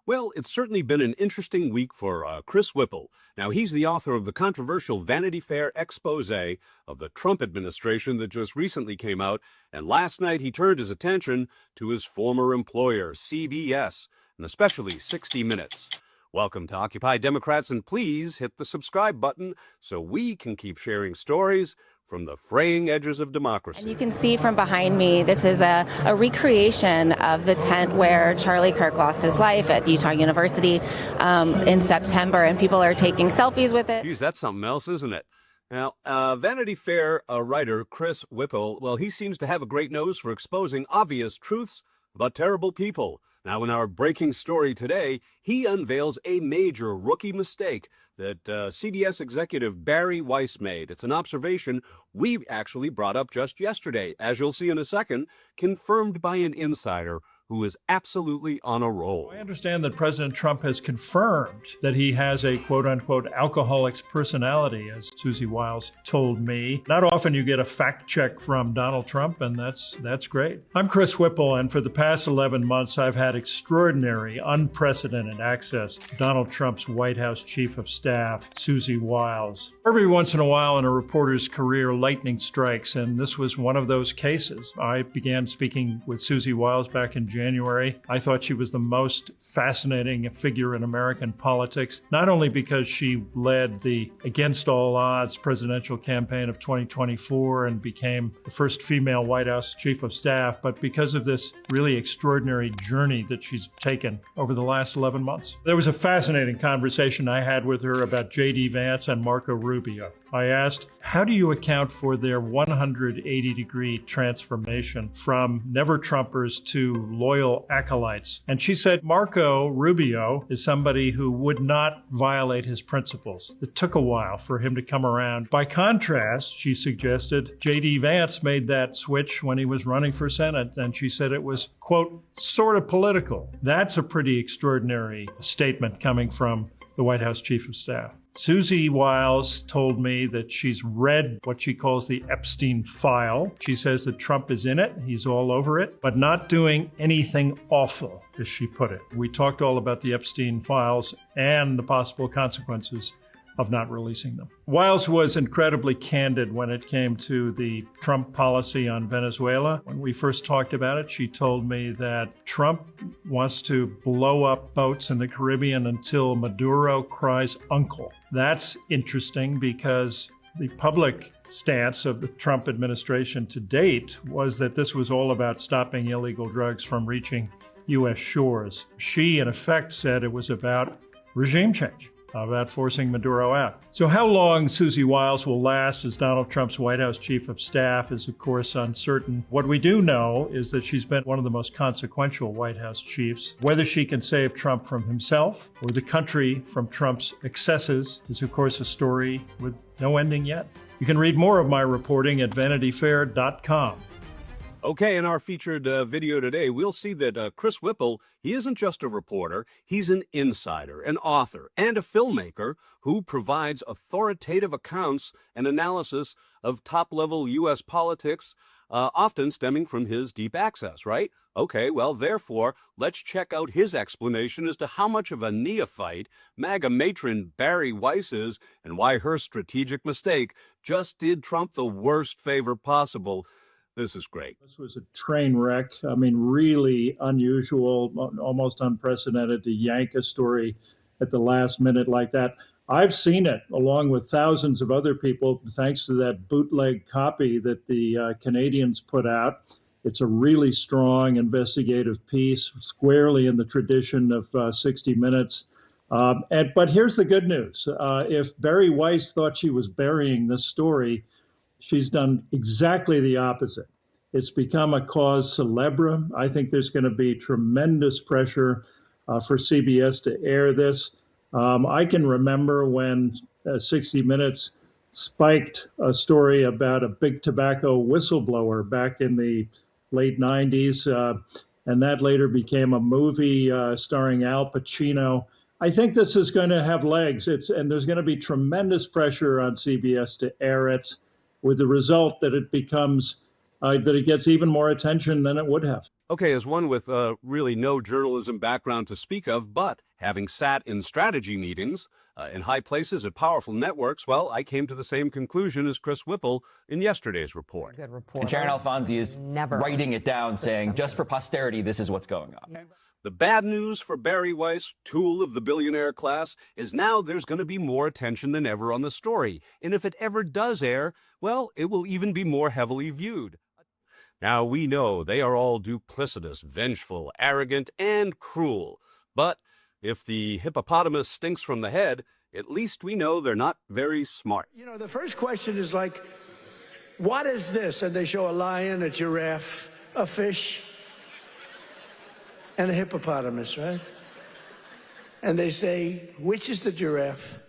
Well, it's certainly been an interesting week for Chris Whipple. Now, he's the author of the controversial Vanity Fair expose of the Trump administration that just recently came out, and last night he turned his attention to his former employer, CBS, and especially 60 Minutes. Welcome to Occupy Democrats, and please hit the subscribe button so we can keep sharing stories from the fraying edges of democracy. And you can see from behind me, this is a recreation of the tent where Charlie Kirk lost his life at Utah University in September, and people are taking selfies with it. Geez, that's something else, isn't it? Now, Vanity Fair writer Chris Whipple, well, he seems to have a great nose for exposing obvious truths about terrible people. Now, in our breaking story today, he unveils a major rookie mistake that CBS executive Barry Weiss made. It's an observation we actually brought up just yesterday, as you'll see in a second, confirmed by an insider who is absolutely on a roll. I understand that President Trump has confirmed that he has a quote-unquote alcoholic's personality, as Susie Wiles told me. Not often you get a fact check from Donald Trump, and that's great. I'm Chris Whipple, and for the past 11 months, I've had extraordinary, unprecedented access to Donald Trump's White House Chief of Staff, Susie Wiles. Every once in a while in a reporter's career, lightning strikes, and this was one of those cases. I began speaking with Susie Wiles back in January. I thought she was the most fascinating figure in American politics, not only because she led the against all odds presidential campaign of 2024 and became the first female White House Chief of Staff, but because of this really extraordinary journey that she's taken over the last 11 months. There was a fascinating conversation I had with her about J.D. Vance and Marco Rubio. I asked, how do you account for their 180-degree transformation from never-Trumpers to loyal acolytes? And she said Marco Rubio is somebody who would not violate his principles. It took a while for him to come around. By contrast, she suggested, J.D. Vance made that switch when he was running for Senate, and she said it was, quote, sort of political. That's a pretty extraordinary statement coming from the White House Chief of Staff. Susie Wiles told me that she's read what she calls the Epstein file. She says that Trump is in it, he's all over it, but not doing anything awful, as she put it. We talked all about the Epstein files and the possible consequences of not releasing them. Wiles was incredibly candid when it came to the Trump policy on Venezuela. When we first talked about it, she told me that Trump wants to blow up boats in the Caribbean until Maduro cries uncle. That's interesting because the public stance of the Trump administration to date was that this was all about stopping illegal drugs from reaching U.S. shores. She, in effect, said it was about regime change, about forcing Maduro out. So how long Susie Wiles will last as Donald Trump's White House Chief of Staff is, of course, uncertain. What we do know is that she's been one of the most consequential White House chiefs. Whether she can save Trump from himself or the country from Trump's excesses is, of course, a story with no ending yet. You can read more of my reporting at VanityFair.com. Okay, in our featured video today, we'll see that Chris Whipple, he isn't just a reporter, he's an insider, an author, and a filmmaker who provides authoritative accounts and analysis of top-level U.S. politics, often stemming from his deep access, right? Okay, well, therefore, let's check out his explanation as to how much of a neophyte MAGA matron Barry Weiss is and why her strategic mistake just did Trump the worst favor possible. This is great. This was a train wreck. I mean, really unusual, almost unprecedented to yank a story at the last minute like that. I've seen it along with thousands of other people, thanks to that bootleg copy that the Canadians put out. It's a really strong investigative piece, squarely in the tradition of 60 Minutes. But here's the good news. If Barry Weiss thought she was burying this story, she's done exactly the opposite. It's become a cause célèbre. I think there's going to be tremendous pressure for CBS to air this. I can remember when 60 Minutes spiked a story about a big tobacco whistleblower back in the late 90s, and that later became a movie starring Al Pacino. I think this is going to have legs, and there's going to be tremendous pressure on CBS to air it, with the result that it becomes, that it gets even more attention than it would have. Okay, as one with really no journalism background to speak of, but having sat in strategy meetings in high places at powerful networks, well, I came to the same conclusion as Chris Whipple in yesterday's report. Good report. And Sharon Alfonsi is Never writing it down, saying, just for posterity, this is what's going on. The bad news for Barry Weiss, tool of the billionaire class, is now there's going to be more attention than ever on the story. And if it ever does air, well, it will even be more heavily viewed. Now, we know they are all duplicitous, vengeful, arrogant, and cruel. But if the hippopotamus stinks from the head, at least we know they're not very smart. You know, the first question is like, what is this? And they show a lion, a giraffe, a fish, and a hippopotamus, right? And they say, which is the giraffe?